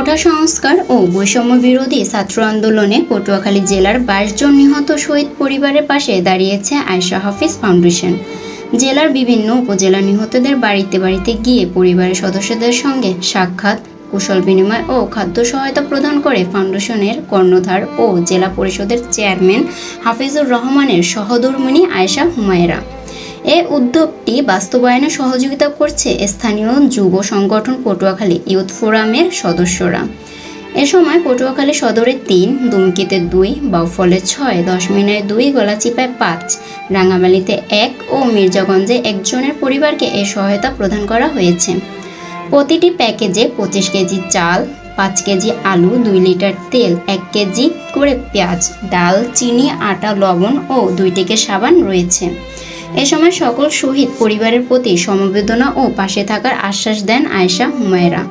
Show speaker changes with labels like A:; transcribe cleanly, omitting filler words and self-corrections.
A: কোটা সংস্কার ও বৈষম্য বিরোধী ছাত্র আন্দোলনে পটুয়াখালী জেলার 22 জন নিহত শহীদ পরিবারের পাশে দাঁড়িয়েছে আয়েশা হাফিজ ফাউন্ডেশন। জেলার বিভিন্ন উপজেলা নিহতদের বাড়িতে বাড়িতে গিয়ে পরিবারের সদস্যদের সঙ্গে সাক্ষাৎ, কুশল বিনিময় ও খাদ্য সহায়তা প্রদান করে ফাউন্ডেশনের কর্ণধার ও জেলা পরিষদের চেয়ারম্যান হাফিজুর রহমানের সহধর্মিণী আয়েশা হুমায়রা। এই উদ্যোগটি বাস্তবায়নে সহযোগিতা করছে স্থানীয় যুব সংগঠন পটুয়াখালী ইউথ ফোরামের সদস্যরা। এ সময় পটুয়াখালী সদরে 3, দুমকিতে 2, বাউফলে 6, দশমিনায় 2, গলাচিপায় 5, রাঙামাটিতে 1 ও মির্জাগঞ্জে 1 জনের পরিবারকে এই সহায়তা প্রদান করা হয়েছে। প্রতিটি প্যাকেজে 25 কেজি চাল, 5 কেজি আলু, 2 লিটার তেল, 1 কেজি করে পেঁয়াজ, ডাল, চিনি, আটা, লবণ ও 2 টিকে সাবান রয়েছে। এ সময় সকল শহীদ পরিবারের প্রতি সমবেদনা ও পাশে থাকার আশ্বাস দেন আয়েশা হুমায়রা।